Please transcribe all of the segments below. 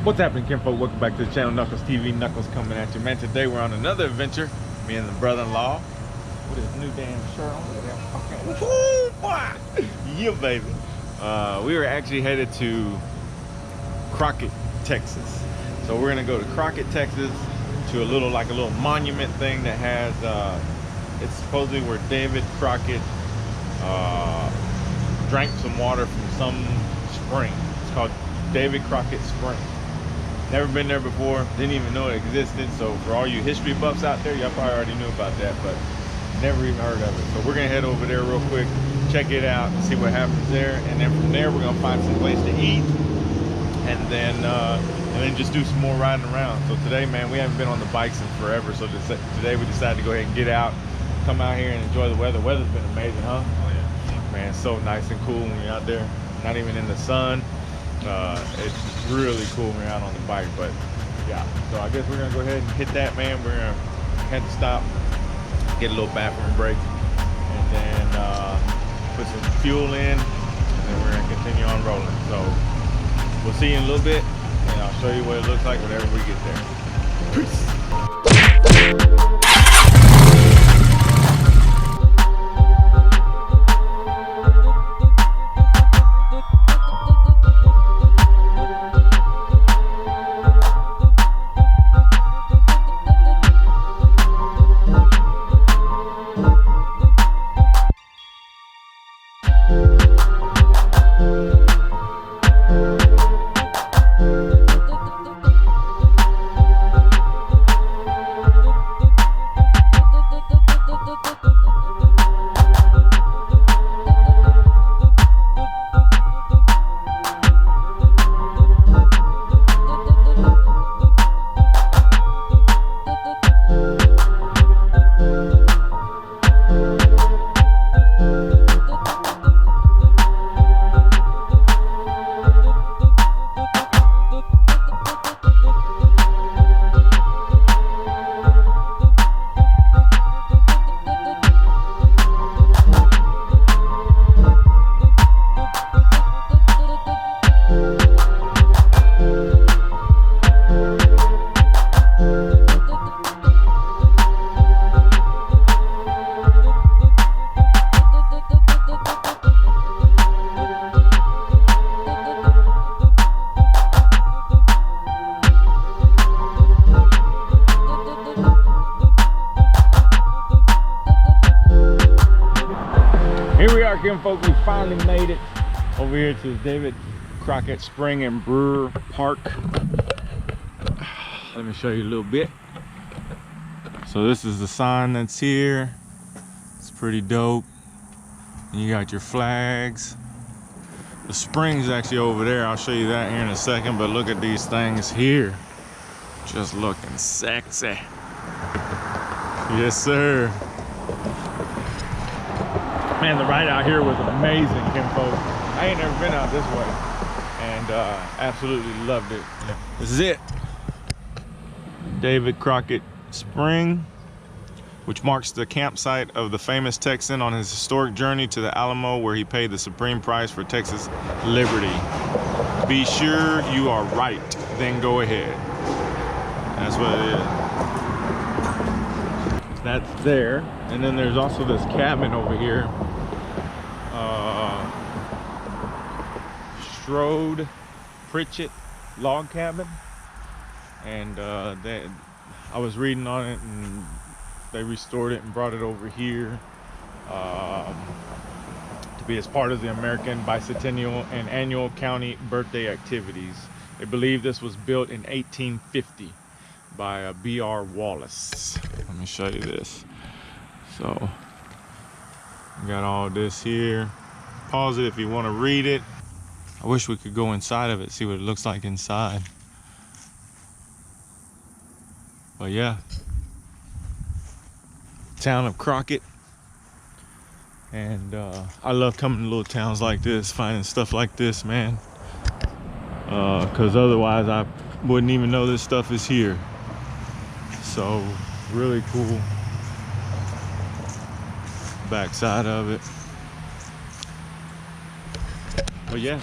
What's happening, kinfolk? Welcome back to the channel. Knuckles TV. Knuckles coming at you, man. Today we're on another adventure. Me and the brother-in-law with his new damn shirt on. Woo, boy. Yeah, baby. We were actually headed to Crockett, Texas. So we're gonna go to Crockett, Texas, to a little monument thing that has it's supposedly where David Crockett drank some water from some spring. It's called David Crockett Spring. Never been there before, didn't even know it existed. So for all you history buffs out there, y'all probably already knew about that, but never even heard of it. So we're gonna head over there real quick, check it out, and see what happens there. And then from there, we're gonna find some place to eat, and then just do some more riding around. So today, man, we haven't been on the bikes in forever. So today we decided to go ahead and get out, come out here and enjoy the weather. The weather's been amazing, huh? Oh yeah. Man, it's so nice and cool when you're out there, not even in the sun. It's really cool when you're out on the bike. But yeah, so I guess we're gonna go ahead and hit that, man. We're gonna head to stop, get a little bathroom break, and then put some fuel in, and then we're gonna continue on rolling. So we'll see you in a little bit, and I'll show you what it looks like whenever we get there. Peace. Here we are, kinfolk. We finally made it over here to David Crockett Spring and Brewer Park. Let me show you a little bit. So this is the sign that's here. It's pretty dope. And you got your flags. The spring's actually over there. I'll show you that here in a second, but look at these things here. Just looking sexy. Yes, sir. Man, the ride out here was amazing, kinfolk. I ain't never been out this way, and absolutely loved it. This is it. David Crockett Spring, which marks the campsite of the famous Texan on his historic journey to the Alamo, where he paid the supreme price for Texas liberty. Be sure you are right, then go ahead. That's what it is. That's there. And then there's also this cabin over here. Strode Pritchett log cabin. And I was reading on it, and they restored it and brought it over here to be as part of the American bicentennial and annual county birthday activities. They believe this was built in 1850 by B.R. Wallace. Let me show you this. So we got all this here. Pause it if you want to read it. I wish we could go inside of it, see what it looks like inside. But yeah, town of Crockett. And I love coming to little towns like this, finding stuff like this, man. Because otherwise I wouldn't even know this stuff is here. So really cool. Backside of it. But yeah,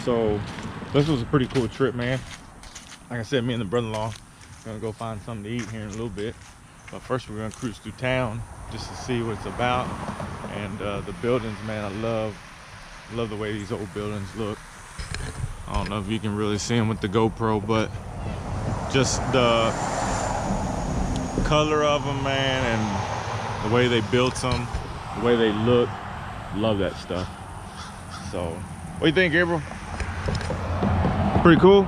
so this was a pretty cool trip, man. like I said, me and the brother-in-law gonna go find something to eat here in a little bit. But first we're gonna cruise through town just to see what it's about. And the buildings, man, I love the way these old buildings look. I don't know if you can really see them with the GoPro, but just the color of them, man, and the way they built them, the way they look, love that stuff. So, what do you think, Gabriel? Pretty cool?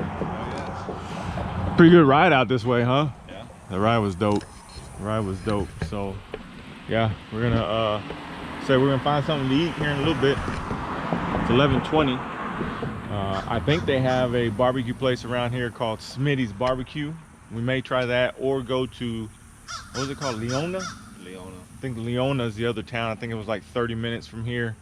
Pretty good ride out this way, huh? Yeah. The ride was dope. The ride was dope. So, yeah, we're gonna find something to eat here in a little bit. It's 11:20. I think they have a barbecue place around here called Smitty's Barbecue. We may try that, or go to, what was it called, Leona? Leona. I think Leona is the other town. I think it was like 30 minutes from here.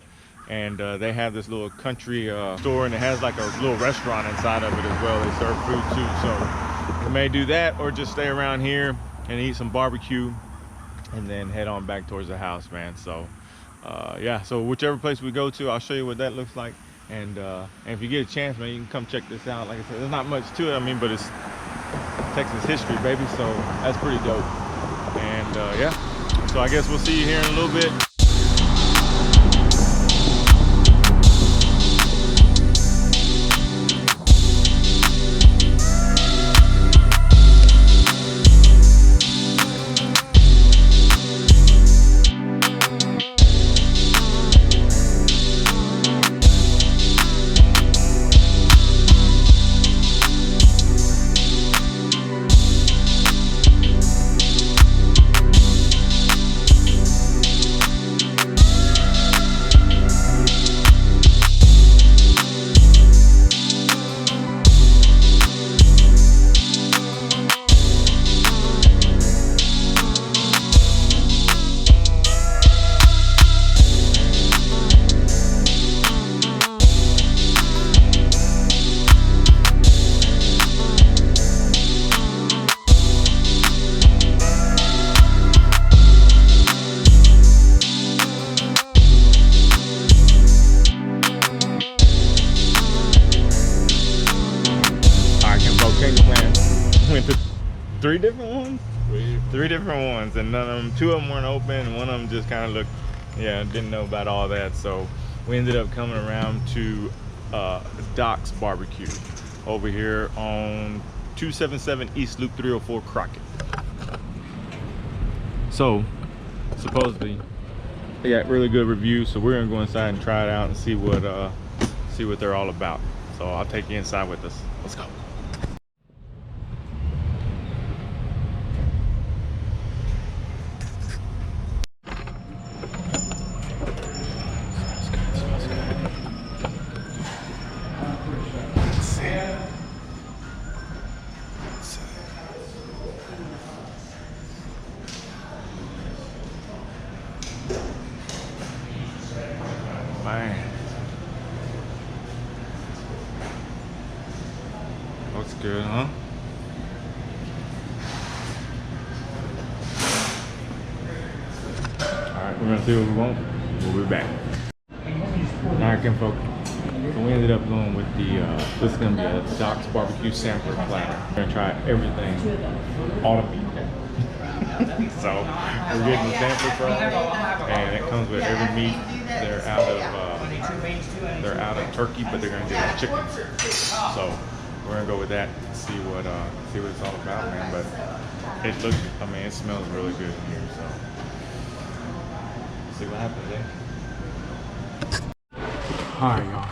And they have this little country store, and it has like a little restaurant inside of it as well. They serve food too. So we may do that, or just stay around here and eat some barbecue and then head on back towards the house, man. So yeah, so whichever place we go to, I'll show you what that looks like. And if you get a chance, man, you can come check this out. Like I said, there's not much to it, I mean, but it's Texas history, baby, so that's pretty dope. And yeah, so I guess we'll see you here in a little bit. Three different ones? Three different ones, and none of them, two of them weren't open, and one of them just kind of looked, yeah, didn't know about all that. So we ended up coming around to Doc's Barbecue over here on 277 East Loop 304 Crockett. So supposedly they got really good reviews, so we're gonna go inside and try it out and see what they're all about. So I'll take you inside with us. Let's go. Man, looks good, huh? Alright, we're gonna see what we want. We'll be back. Alright, folks. So we ended up going with the, this is gonna be a Doc's Barbecue sampler platter. We're gonna try everything, all the meat. So we're getting the sampler from them, and it comes with every meat. They're out of turkey, but they're gonna give us chicken. So we're gonna go with that, see what it's all about, man. But it looks, I mean, it smells really good in here. So see what happens, eh? All right, y'all.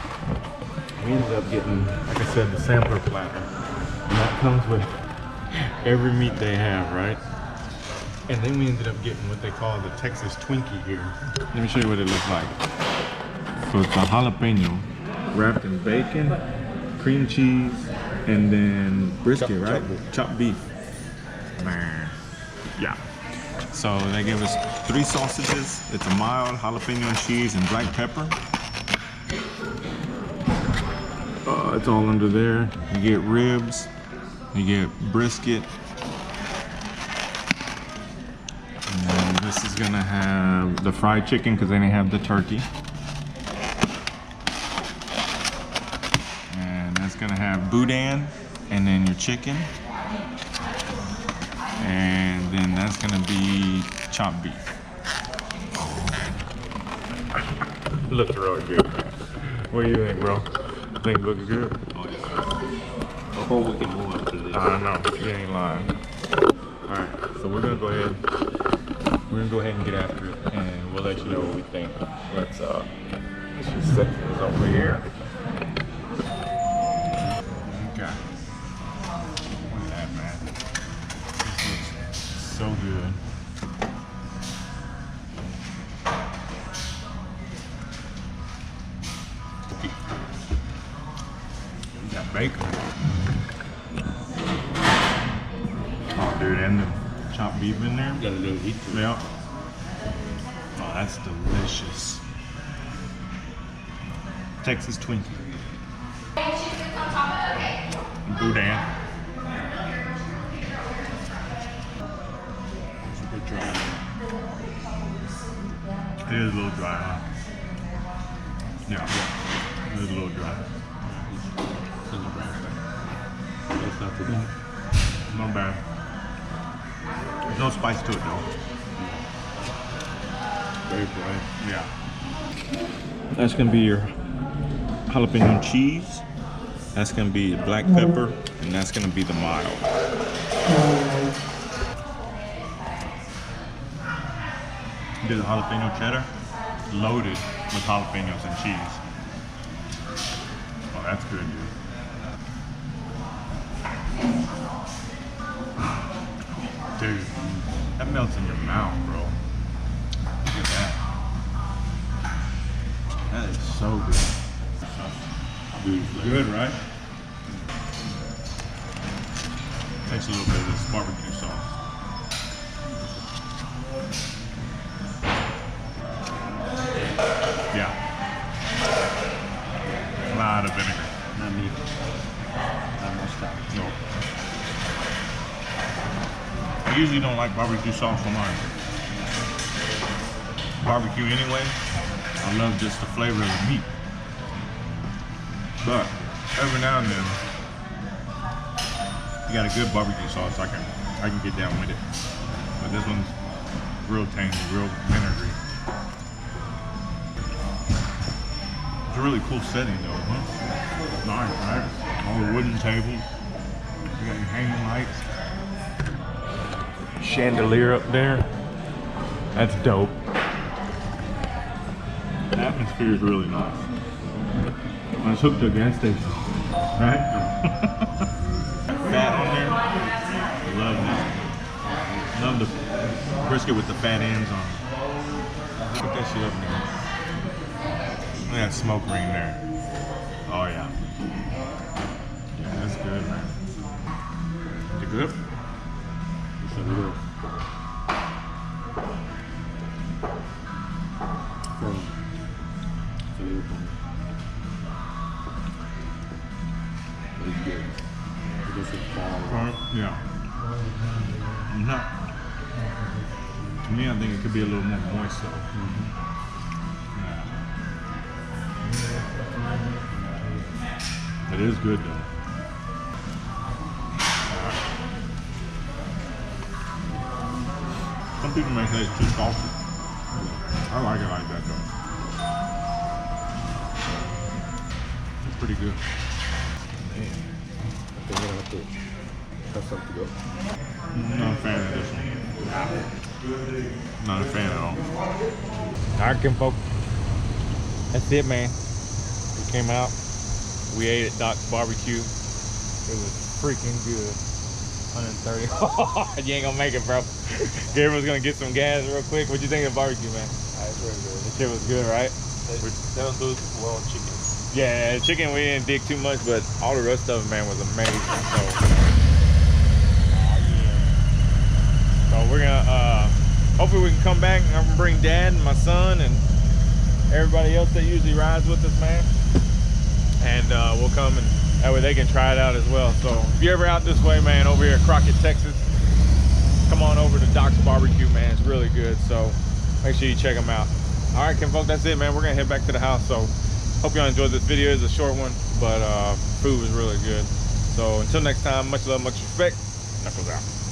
We ended up getting, like I said, the sampler platter, and that comes with every meat they have, right? And then we ended up getting what they call the Texas Twinkie here. Let me show you what it looks like. So it's a jalapeno wrapped in bacon, cream cheese, and then brisket, right? Chopped beef. Man. Yeah. So they gave us 3 sausages. It's a mild jalapeno and cheese and black pepper. It's all under there. You get ribs, you get brisket. And this is gonna have the fried chicken because they didn't have the turkey. And that's gonna have boudin, and then your chicken, and then that's gonna be chopped beef. Looks really good. What do you think, bro? Think it looks good? Oh yeah. Before we can move up to this. I know, you ain't lying. Alright, so we're gonna go ahead and get after it, and we'll let you know what we think. Let's just set this over here. Okay. Look at that, man. This looks so good. We got bacon. Oh, dude, and the chopped beef in there. Got a little heat to it. Yeah. Oh, that's delicious. Texas Twinkie. Boudin. It's a bit dry. It is a little dry, huh? Yeah, it is a little dry. It's on the brown side. That's not too bad. Not bad. There's no spice to it though. Very dry. Yeah. That's gonna be your jalapeno cheese. That's gonna be the black pepper, and that's gonna be the mild. Do the jalapeno cheddar, loaded with jalapenos and cheese. Oh, that's good, dude. Dude, that melts in your mouth, bro. Look at that. That is so good. Good, right? Takes a little bit of this barbecue sauce. Yeah. A lot of vinegar. Not me. Not much time. No. I usually don't like barbecue sauce on mine. Barbecue anyway. I love just the flavor of the meat. But every now and then, you got a good barbecue sauce, I can get down with it. But this one's real tangy, real vinegary. It's a really cool setting though, huh? Nice, right? All the wooden tables. You got your hanging lights. Chandelier up there. That's dope. The atmosphere is really nice. I was hooked to a gas station, right? Fat on there. Love that. Love the brisket with the fat ends on it. Put that shit up there. Look at that smoke ring there. Oh yeah. Yeah, that's good, man. Is it good? It's a little. It's a little funny. But it's good. It doesn't fall. Yeah. Not. To me, I think it could be a little more moist though. Yeah. It is good though. Some people may say it's too salty. I like it like that though. It's pretty good. Man, I think we're gonna have to have something to go. Not a fan of this one. Not a fan at all. Alright, Kim folks. That's it, man. We came out. We ate at Doc's Barbecue. It was freaking good. 130. You ain't gonna make it, bro. Gabriel's gonna get some gas real quick. What'd you think of the barbecue, man? It's very good. The shit was good, right? They don't do well on chicken. Yeah, chicken we didn't dig too much, but all the rest of it, man, was amazing. So we're gonna hopefully we can come back and I'm gonna bring Dad and my son and everybody else that usually rides with us, man. And we'll come and that way they can try it out as well. So if you're ever out this way, man, over here at Crockett, Texas, come on over to Doc's Barbecue, man. It's really good. So make sure you check them out. All right, Kim folks, that's it, man. We're gonna head back to the house. So hope y'all enjoyed this video. It's a short one, but food was really good. So until next time, much love, much respect. Knuckles out.